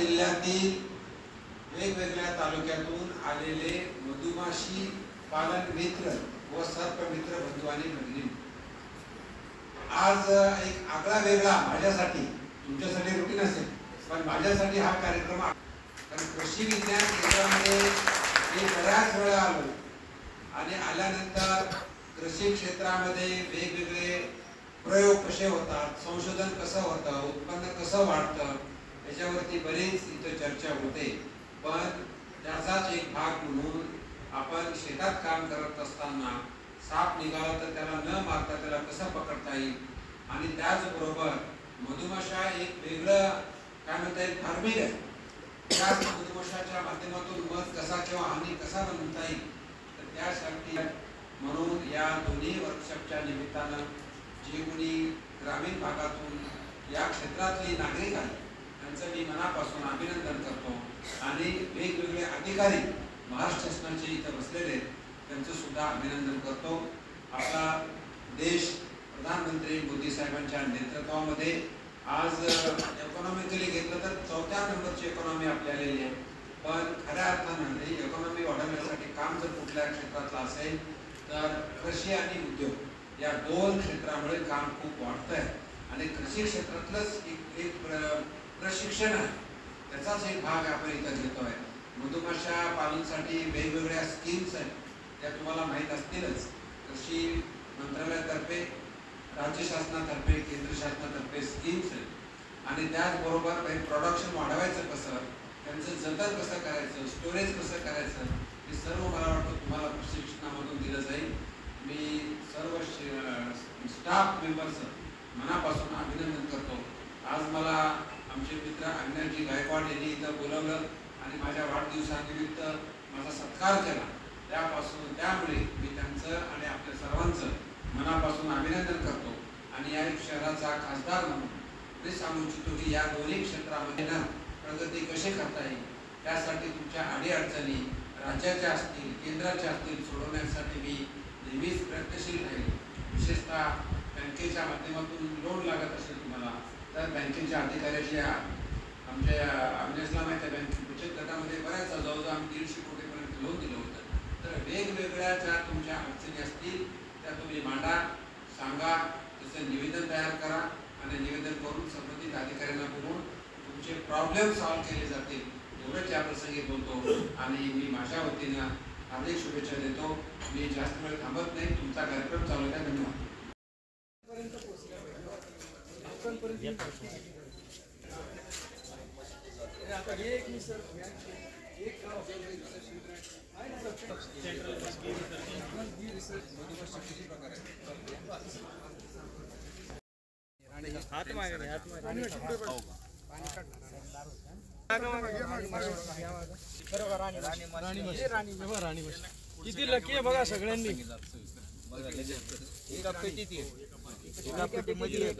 जिल्ह्यातील वेगवेगळ्या तालुक्यातून आलेले मधुमाशी पालन मित्र व सर्प मित्र बंधू आणि भगिनी, आज एक आगळा वेगळा माझ्यासाठी, तुमच्यासाठी रुटीन असेल पण माझ्यासाठी हा कार्यक्रम, कारण कृषी विज्ञान केंद्रामध्ये मी बऱ्याच वेळा आलो आणि आल्यानंतर कृषी क्षेत्रामध्ये वेगवेगळे प्रयोग कसे होतात, संशोधन कसं होतं, उत्पन्न कसं वाढतं, याच्यावरती बरीच इथं चर्चा होते। पण त्याचाच एक भाग म्हणून आपण शेतात काम करत असताना साप निघाला तर त्याला न मारता त्याला कसं पकडता येईल, आणि त्याचबरोबर मधुमाशा एक वेगळं काय म्हणता येईल फार्मिंग आहे, त्या मधुमाशाच्या माध्यमातून मध कसा किंवा हानी कसा बनवता येईल, तर त्यासाठी म्हणून या दोन्ही वर्कशॉपच्या निमित्तानं जे कोणी ग्रामीण भागातून या क्षेत्रातली नागरिक आहेत त्यांचं मी मनापासून अभिनंदन करतो आणि वेगवेगळे अधिकारी महाराष्ट्र शासनाचे इथं बसलेले त्यांचं सुद्धा अभिनंदन करतो। आपला देश प्रधानमंत्री मोदी साहेबांच्या नेतृत्वामध्ये आज इकॉनॉमिकली घेतलं तर 4थ्या नंबरची इकॉनॉमी आपली आलेली आहे, पण खऱ्या अर्थानं ही इकॉनॉमी वाढवण्यासाठी काम जर कुठल्या क्षेत्रातलं असेल तर कृषी आणि उद्योग या दोन क्षेत्रामुळे काम खूप वाढतंय आणि कृषी क्षेत्रातलंच एक प्रशिक्षण आहे, त्याचाच एक भाग आपण इथं घेतोय। मधुमाशा पालनासाठी वेगवेगळ्या स्कीम्स आहेत, त्या तुम्हाला माहीत असतीलच। कृषी मंत्रालयातर्फे, राज्य शासनातर्फे, केंद्र शासनातर्फे स्कीम्स आहेत आणि त्याचबरोबर काही प्रोडक्शन वाढवायचं कसं, त्यांचं जतन कसं करायचं, स्टोरेज कसं करायचं, हे सर्व मला वाटतं तुम्हाला प्रशिक्षणामधून दिलं जाईल। मी सर्व स्टाफ मेंबर्सचं मनापासून अभिनंदन करतो। आज मला आमचे मित्र अज्ञानजी गायकवाड यांनी इथं बोलवलं आणि माझ्या वाढदिवसानिमित्त माझा सत्कार केला, त्यामुळे मी त्यांचं आणि आपल्या सर्वांचं मनापासून अभिनंदन करतो आणि या शहराचा खासदार म्हणून मी सांगू इच्छितो की या दोन्ही क्षेत्रामध्ये ना प्रगती कशी करता येईल, त्यासाठी तुमच्या अडीअडचणी राज्याच्या असतील, केंद्राच्या असतील, सोडवण्यासाठी मी नेहमीच प्रयत्नशील राहील। विशेषतः बँकेच्या माध्यमातून लोन लागत असेल तुम्हाला तर बँकेच्या अधिकाऱ्याशी आमच्या अविनाशला माहिती आहे, बँक बचत गटामध्ये बऱ्याच जवळजवळ आम्ही 150 कोटीपर्यंत लोन दिलं होतं। तर वेगवेगळ्या ज्या तुमच्या अडचणी असतील त्या तुम्ही मांडा, सांगा, त्याचं निवेदन तयार करा आणि निवेदन करून संबंधित अधिकाऱ्यांना बोलवून तुमचे प्रॉब्लेम सॉल्व्ह केले जातील एवढंच या प्रसंगी बोलतो आणि मी माझ्या वतीनं हार्दिक शुभेच्छा देतो। मी जास्त वेळ थांबत नाही, तुमचा कार्यक्रम चालू आहे। धन्यवाद। किती लकी आहे बघा सगळ्यांनी, एका पेटीत एका पेटीमध्ये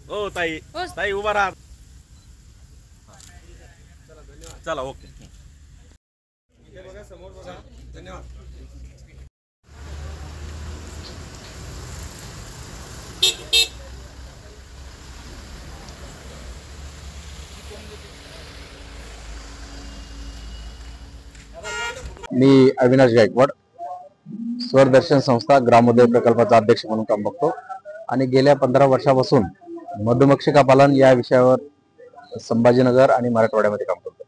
हो ताई, ताई उभा राहा, चला ओके। बघा समोर बघा, धन्यवाद। मी अविनाश गायकवाड, स्वरदर्शन संस्था ग्रामोदय प्रकल्पाचा अध्यक्ष म्हणून काम बघतो आणि गेल्या 15 वर्षापासून मधुमक्षिका पालन या विषयावर संभाजीनगर आणि मराठवाड्यामध्ये काम करतो।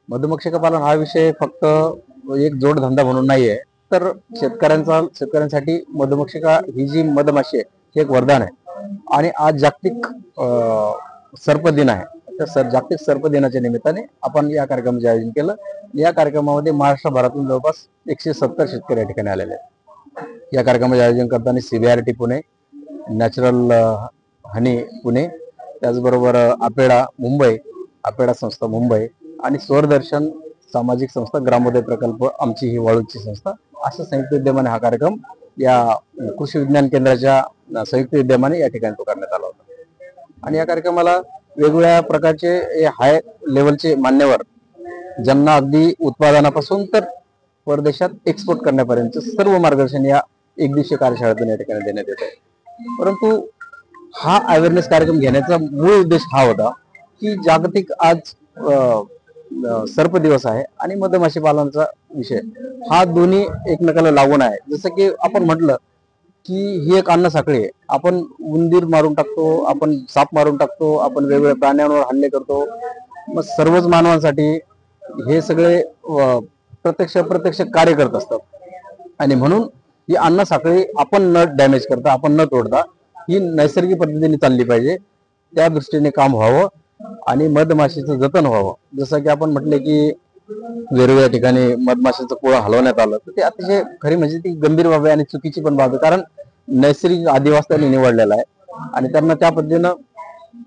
मधुमक्षिका पालन हा विषय फक्त एक जोडधंदा म्हणून नाही आहे, तर शेतकऱ्यांसाठी मधुमक्षिका ही जी मधमाशी आहे हे एक वरदान आहे आणि आज जागतिक सर्प दिन आहे। तर जागतिक सर्प दिनाच्या निमित्ताने आपण या कार्यक्रमाचे आयोजन केलं। या कार्यक्रमामध्ये महाराष्ट्रभरातून जवळपास 170 शेतकरी या ठिकाणी आलेले आहेत। या कार्यक्रमाचे आयोजन करताना CBRT पुणे, नॅचरल हनी पुणे, त्याचबरोबर आपेडा संस्था मुंबई आणि स्वरदर्शन सामाजिक संस्था ग्रामोदय प्रकल्प आमची ही वाळूची संस्था अशा संयुक्त विद्यमाने हा कार्यक्रम या कृषी विज्ञान केंद्राच्या संयुक्त विद्यमाने या ठिकाणी तो करण्यात आला होता। आणि या कार्यक्रमाला वेगवेगळ्या प्रकारचे हाय लेवलचे मान्यवर, ज्यांना अगदी उत्पादनापासून तर परदेशात एक्सपोर्ट करण्यापर्यंत सर्व मार्गदर्शन या एक दिवसीय कार्यशाळेतून या ठिकाणी देण्यात येत आहे। परंतु हा अवेअरनेस कार्यक्रम घेण्याचा मूळ उद्देश हा होता की जागतिक आज सर्प दिवस आहे आणि मधमाशी पालनाचा विषय हा दोन्ही एकमेकाला लागून आहे. जसं की आपण म्हटलं की ही एक अन्न साखळी आहे. आपण उंदीर मारून टाकतो, आपण साप मारून टाकतो, आपण वेगवेगळ्या प्राण्यांवर हल्ले करतो. मग सर्वच मानवांसाठी हे सगळे प्रत्यक्ष कार्य करत असतात आणि म्हणून ही अन्न साखळी आपण न डॅमेज करता, आपण न तोडता ही नैसर्गिक पद्धतीने चालली पाहिजे. त्या दृष्टीने काम व्हावं आणि मधमाशीचं जतन व्हावं. जसं की आपण म्हटले की वेगवेगळ्या ठिकाणी मधमाशीचं पोळं हलवण्यात आलं, तर ते अतिशय खरी म्हणजे ती गंभीर बाब आहे आणि चुकीची पण बाब आहे. कारण नैसर्गिक अधिवास त्यांनी निवडलेला आहे आणि त्यांना त्या पद्धतीनं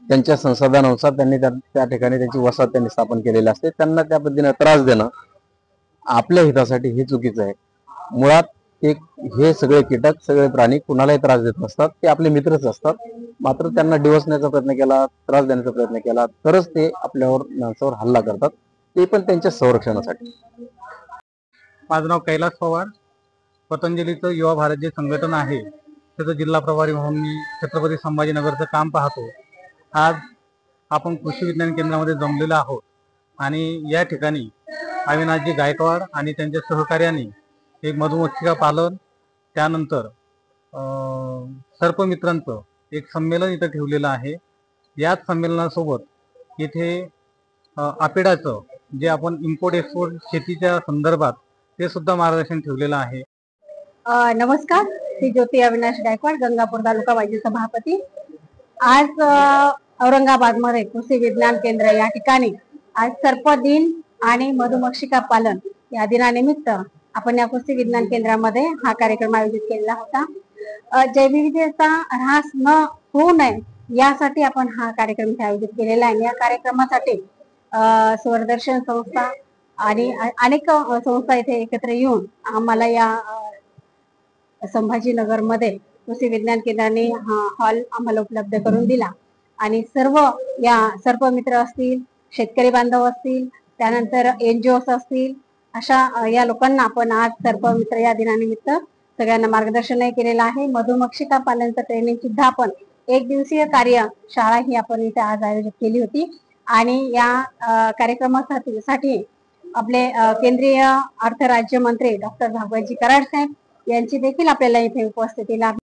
त्यांच्या संसाधनानुसार त्यांनी त्या ठिकाणी त्यांची वसाहत त्यांनी स्थापन केलेली असते. त्यांना त्या पद्धतीने त्रास देणं आपल्या हितासाठी हे चुकीचं आहे. मुळात हे सगळे कीटक, सगळे प्राणी कुणालाही त्रास देत नसतात, ते आपले मित्रच असतात. मात्र त्यांना डिवसण्याचा प्रयत्न केला, त्रास देण्याचा प्रयत्न केला तरच ते आपल्यावर माणसावर हल्ला करतात, ते पण त्यांच्या संरक्षणासाठी. माझं नाव कैलास पवार. पतंजलीचं युवा भारत जे संघटन आहे त्याचं जिल्हा प्रभारी म्हणून मी छत्रपती संभाजीनगरचं काम पाहतो. आज आपण कृषी विज्ञान केंद्रामध्ये जमलेलो आहोत आणि या ठिकाणी अविनाशजी गायकवाड आणि त्यांच्या सहकार्याने एक मधुमक्षिका पालन, त्यानंतर सर्पमित्रांचं एक संमेलन इथं ठेवलेलं आहे. याच संमेलनासोबत इथे आपेडाचं जे आपण इम्पोर्ट एक्सपोर्ट शेतीच्या संदर्भात ते सुद्धा मार्गदर्शन ठेवलेलं आहे. नमस्कार, श्री ज्योती अविनाश गायकवाड, गंगापूर तालुका माजी सभापती. आज औरंगाबादमध्ये कृषी विज्ञान केंद्र या ठिकाणी आज सर्प दिन आणि मधुमक्षिका पालन या दिनानिमित्त आपण या कृषी विज्ञान केंद्रामध्ये हा कार्यक्रम आयोजित केलेला होता. जैवविविधतेचा ऱ्हास न होऊ नये यासाठी आपण हा कार्यक्रम इथे आयोजित केलेला आहे. या कार्यक्रमासाठी स्वरदर्शन संस्था आणि अनेक संस्था इथे एकत्र येऊन आम्हाला या संभाजीनगरमध्ये कृषी विज्ञान केंद्राने हा हॉल आम्हाला उपलब्ध करून दिला आणि सर्व या सर्पमित्र असतील, शेतकरी बांधव असतील, त्यानंतर NGOs असतील, अशा या लोकांना आपण आज सर्पमित्र या दिनानिमित्त सगळ्यांना मार्गदर्शनही केलेलं आहे. मधुमक्षिका पालनाचं ट्रेनिंग सुद्धा आपण 1 दिवसीय कार्यशाळा ही आपण इथे आज आयोजित केली होती आणि या कार्यक्रमासाठी आपले केंद्रीय अर्थ राज्यमंत्री डॉक्टर भागवतजी कराड साहेब यांची देखील आपल्याला इथे उपस्थिती लाभली.